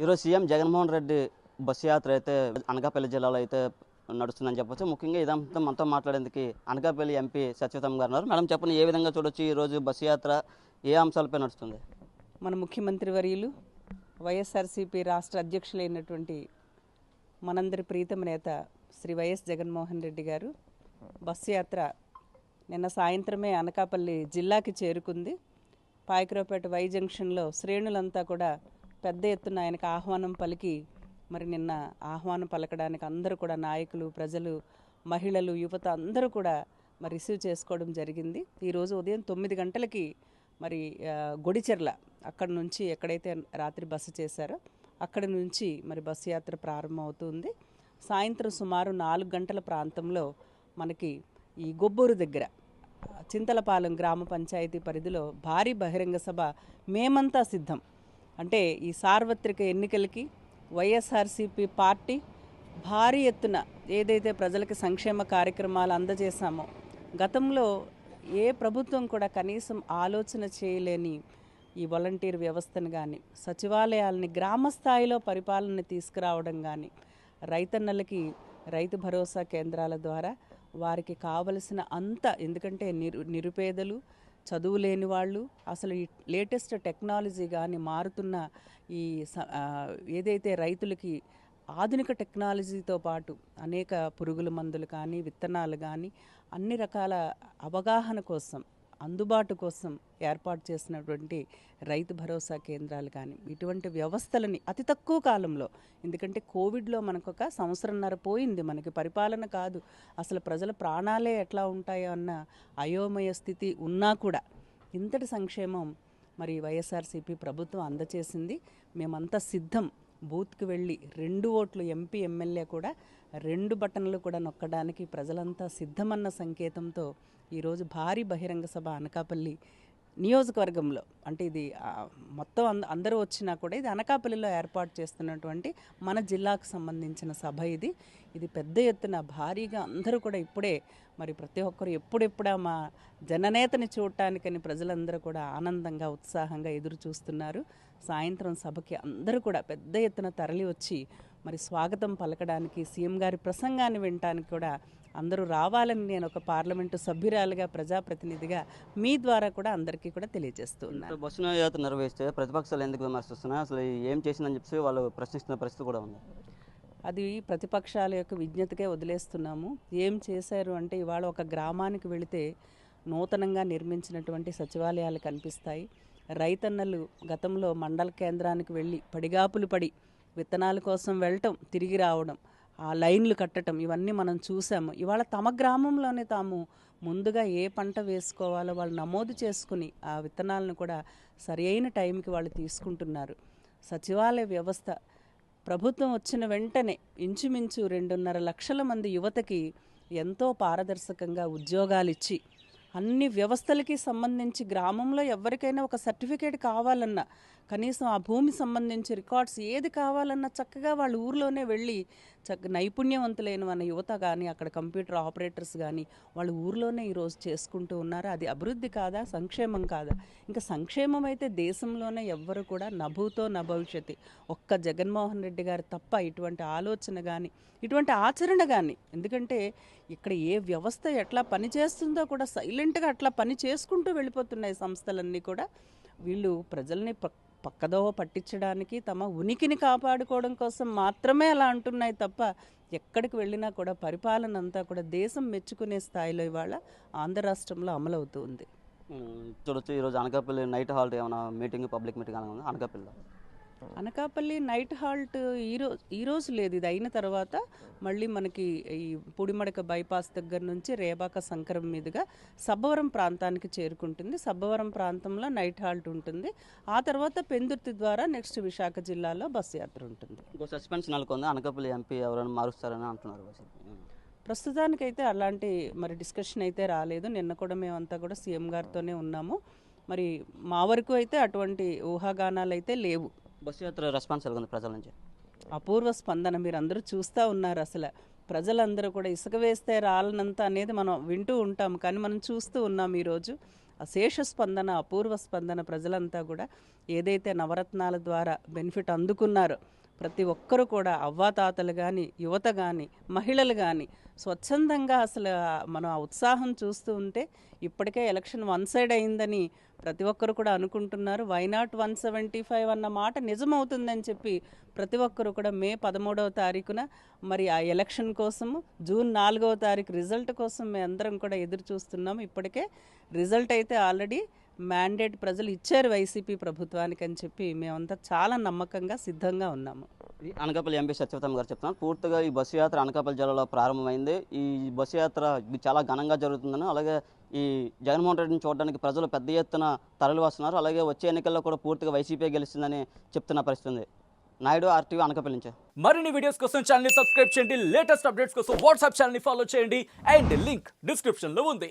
ఈరోజు CM Jaganmohan Reddy bus యాత్ర అయితే అనకాపల్లి జిల్లాలో అయితే నడుస్తుందని చెప్పొచ్చు. ముఖ్యంగా ఇదంతా మనతో మాట్లాడేందుకు అనకాపల్లి ఎంపీ సత్యవతమ్మ గారు ఉన్నారు. మేడం చెప్పండి, ఏ విధంగా చూడొచ్చు ఈరోజు బస్సు యాత్ర, ఏ అంశాలపై నడుస్తుంది? మన ముఖ్యమంత్రి వర్యులు వైఎస్ఆర్సీపీ రాష్ట్ర అధ్యక్షులైనటువంటి మనందరి ప్రీతమ నేత శ్రీ వైఎస్ జగన్మోహన్ రెడ్డి గారు బస్సు యాత్ర నిన్న సాయంత్రమే అనకాపల్లి జిల్లాకి చేరుకుంది. పాయకరావుపేట వై జంక్షన్లో శ్రేణులంతా కూడా పెద్ద ఎత్తున ఆయనకు ఆహ్వానం పలికి మరి నిన్న ఆహ్వానం పలకడానికి అందరూ కూడా నాయకులు, ప్రజలు, మహిళలు, యువత అందరూ కూడా మరి రిసీవ్ చేసుకోవడం జరిగింది. ఈరోజు ఉదయం 9 గంటలకి మరి గొడిచెర్ల అక్కడి నుంచి ఎక్కడైతే రాత్రి బస చేశారో అక్కడి నుంచి మరి బస్సు యాత్ర ప్రారంభమవుతుంది. సాయంత్రం సుమారు 4 గంటల ప్రాంతంలో మనకి ఈ గొబ్బూరు దగ్గర చింతలపాలెం గ్రామ పంచాయతీ పరిధిలో భారీ బహిరంగ సభ మేమంతా సిద్ధం, అంటే ఈ సార్వత్రిక ఎన్నికలకి వైఎస్ఆర్సీపీ పార్టీ భారీ ఎత్తున ఏదైతే ప్రజలకు సంక్షేమ కార్యక్రమాలు అందజేశామో, గతంలో ఏ ప్రభుత్వం కూడా కనీసం ఆలోచన చేయలేని ఈ వాలంటీర్ వ్యవస్థను కానీ, సచివాలయాలని గ్రామ స్థాయిలో పరిపాలన తీసుకురావడం కానీ, రైతన్నలకి రైతు భరోసా కేంద్రాల ద్వారా వారికి కావలసిన అంత, ఎందుకంటే నిరుపేదలు, చదువు లేని వాళ్ళు, అసలు ఈ లేటెస్ట్ టెక్నాలజీ కానీ మారుతున్న ఈ ఏదైతే రైతులకి ఆధునిక టెక్నాలజీతో పాటు అనేక పురుగుల మందులు కానీ, విత్తనాలు కానీ అన్ని రకాల అవగాహన కోసం, అందుబాటు కోసం ఏర్పాటు చేసినటువంటి రైతు భరోసా కేంద్రాలు కానీ, ఇటువంటి వ్యవస్థలని అతి తక్కువ కాలంలో, ఎందుకంటే కోవిడ్లో మనకు 1 సంవత్సరంన్నర పోయింది, మనకి పరిపాలన కాదు, అసలు ప్రజల ప్రాణాలే ఎట్లా ఉంటాయో అన్న అయోమయ స్థితి ఉన్నా కూడా ఇంతటి సంక్షేమం మరి వైఎస్ఆర్సీపీ ప్రభుత్వం అందచేసింది. మేమంతా సిద్ధం, బూత్కి వెళ్ళి 2 ఓట్లు ఎంపీ, ఎమ్మెల్యే కూడా 2 బటన్లు కూడా నొక్కడానికి ప్రజలంతా సిద్ధమన్న సంకేతంతో ఈరోజు భారీ బహిరంగ సభ అనకాపల్లి నియోజకవర్గంలో, అంటే ఇది మొత్తం అందరూ వచ్చినా కూడా ఇది అనకాపల్లిలో ఏర్పాటు చేస్తున్నటువంటి మన జిల్లాకు సంబంధించిన సభ. ఇది పెద్ద ఎత్తున భారీగా అందరూ కూడా ఇప్పుడే మరి ప్రతి ఒక్కరు ఎప్పుడెప్పుడా మా జననేతని చూడటానికని ప్రజలందరూ కూడా ఆనందంగా, ఉత్సాహంగా ఎదురు చూస్తున్నారు. సాయంత్రం సభకి అందరూ కూడా పెద్ద ఎత్తున తరలి వచ్చి మరి స్వాగతం పలకడానికి, సీఎం గారి ప్రసంగాన్ని వినటానికి కూడా అందరూ రావాలని నేను ఒక పార్లమెంటు సభ్యురాలుగా, ప్రజాప్రతినిధిగా మీ ద్వారా కూడా అందరికీ కూడా తెలియజేస్తున్నాను. బస్సు యాత్ర నిర్వహిస్తే ప్రతిపక్షాలు ఎందుకు విమర్శిస్తున్నాయి, అసలు ఏం చేసిందని చెప్పి వాళ్ళు ప్రశ్నిస్తున్న పరిస్థితి కూడా ఉంది. అది ప్రతిపక్షాల యొక్క విజ్ఞతకే వదిలేస్తున్నాము. ఏం చేశారు అంటే, ఇవాళ ఒక గ్రామానికి వెళితే నూతనంగా నిర్మించినటువంటి సచివాలయాలు కనిపిస్తాయి. రైతన్నలు గతంలో మండల కేంద్రానికి వెళ్ళి పడిగాపులు పడి విత్తనాల కోసం వెళ్ళటం, తిరిగి రావడం, ఆ లైన్లు కట్టడం, ఇవన్నీ మనం చూసాము. ఇవాళ తమ గ్రామంలోనే తాము ముందుగా ఏ పంట వేసుకోవాలో వాళ్ళు నమోదు చేసుకుని ఆ విత్తనాలను కూడా సరి అయిన టైంకి వాళ్ళు తీసుకుంటున్నారు. సచివాలయ వ్యవస్థ ప్రభుత్వం వచ్చిన వెంటనే ఇంచుమించు 2.5 లక్షల మంది యువతకి ఎంతో పారదర్శకంగా ఉద్యోగాలు ఇచ్చి, అన్ని వ్యవస్థలకి సంబంధించి గ్రామంలో ఎవరికైనా ఒక సర్టిఫికేట్ కావాలన్నా, కనీసం ఆ భూమి సంబంధించి రికార్డ్స్ ఏది కావాలన్నా చక్కగా వాళ్ళు ఊర్లోనే వెళ్ళి నైపుణ్యవంతులైన మన యువత కానీ, అక్కడ కంప్యూటర్ ఆపరేటర్స్ కానీ వాళ్ళు ఊర్లోనే ఈరోజు చేసుకుంటూ ఉన్నారు. అది అభివృద్ధి కాదా, సంక్షేమం కాదా? ఇంకా సంక్షేమం అయితే దేశంలోనే ఎవ్వరు కూడా నభూతో నభవిష్యతి, ఒక్క జగన్మోహన్ రెడ్డి గారు తప్ప ఇటువంటి ఆలోచన కానీ, ఇటువంటి ఆచరణ కానీ. ఎందుకంటే ఇక్కడ ఏ వ్యవస్థ ఎట్లా పనిచేస్తుందో కూడా సైలెంట్గా అట్లా పని చేసుకుంటూ వెళ్ళిపోతున్నాయి సంస్థలన్నీ కూడా. వీళ్ళు ప్రజల్ని పక్కదోవ పట్టించడానికి, తమ ఉనికిని కాపాడుకోవడం కోసం మాత్రమే అలా అంటున్నాయి తప్ప ఎక్కడికి వెళ్ళినా కూడా పరిపాలన అంతా కూడా దేశం మెచ్చుకునే స్థాయిలో ఇవాళ ఆంధ్ర రాష్ట్రంలో అమలవుతుంది. చూడొచ్చు, ఈరోజు అనకాపల్లి నైట్ హాల్ట్ ఏమైనా మీటింగ్, పబ్లిక్ మీటింగ్ అలా ఉందా అనకాపల్లిలో? అనకాపల్లి నైట్ హాల్ట్ ఈరోజు లేదు. ఇది అయిన తర్వాత మళ్ళీ మనకి ఈ పుడిమడక బైపాస్ దగ్గర నుంచి రేబాక సంకరం మీదుగా సబ్బవరం ప్రాంతానికి చేరుకుంటుంది. సబ్బవరం ప్రాంతంలో నైట్ హాల్ట్ ఉంటుంది. ఆ తర్వాత పెందుర్తి ద్వారా నెక్స్ట్ విశాఖ జిల్లాలో బస్సు యాత్ర ఉంటుంది. ఇంకో సస్పెన్స్ నెలకొంది, అనకాపల్లి ఎంపీ ఎవరైనా మారుస్తారని అంటున్నారు. ప్రస్తుతానికైతే అలాంటి మరి డిస్కషన్ అయితే రాలేదు. నిన్న కూడా మేమంతా కూడా సీఎం గారితోనే ఉన్నాము. మరి మా వరకు అయితే అటువంటి ఊహాగానాలు అయితే లేవు. బస్సు యాత్ర రెస్పాన్స్ ఎలా ఉంది ప్రజల నుంచి? అపూర్వ స్పందన మీరు అందరూ చూస్తూ ఉన్నారు. అసలు ప్రజలందరూ కూడా ఇసుక వేస్తే రాలనంత అనేది మనం వింటూ ఉంటాం, కానీ మనం చూస్తూ ఉన్నాం ఈరోజు. అశేష స్పందన, అపూర్వ స్పందన. ప్రజలంతా కూడా ఏదైతే నవరత్నాల ద్వారా బెనిఫిట్ అందుకున్నారో ప్రతి ఒక్కరూ కూడా అవ్వాతాతలు కానీ, యువత కానీ, మహిళలు కానీ స్వచ్ఛందంగా అసలు మనం ఆ ఉత్సాహం చూస్తూ ఉంటే ఇప్పటికే ఎలక్షన్ వన్ సైడ్ అయిందని ప్రతి ఒక్కరు కూడా అనుకుంటున్నారు. వైనాట్ 175 అన్న మాట నిజమవుతుందని చెప్పి ప్రతి ఒక్కరు కూడా మే 13వ తారీఖున మరి ఆ ఎలక్షన్ కోసము, జూన్ 4వ తారీఖు రిజల్ట్ కోసం మేము అందరం కూడా ఎదురు చూస్తున్నాము. ఇప్పటికే రిజల్ట్ అయితే ఆల్రెడీ మ్యాండేట్ ప్రజలు ఇచ్చారు వైసీపీ ప్రభుత్వానికి అని చెప్పి మేమంతా చాలా నమ్మకంగా సిద్ధంగా ఉన్నాము. ఈ అనకాపల్లి ఎంపీ సత్యవతమ్మ గారు చెప్తున్నారు, పూర్తిగా ఈ బస్సు యాత్ర అనకాపల్లి జిల్లాలో ప్రారంభమైంది. ఈ బస్సు యాత్ర ఇది చాలా ఘనంగా జరుగుతుందని, అలాగే ఈ జగన్మోహన్ రెడ్డిని చూడడానికి ప్రజలు పెద్ద ఎత్తున తరలి వస్తున్నారు. అలాగే వచ్చే ఎన్నికల్లో కూడా పూర్తిగా వైసీపీ గెలుస్తుందని చెప్తున్న పరిస్థితి ఉంది. నాయుడు, RTV, అనకాపల్లి నుంచి. మరిన్ని వీడియోస్ కోసం ఛానల్ ని సబ్స్క్రైబ్ చేయండి. లేటెస్ట్ అప్డేట్స్ కోసం వాట్సాప్ ఛానల్ ని ఫాలో చేయండి. అండ్ లింక్ డిస్క్రిప్షన్ లో ఉంది.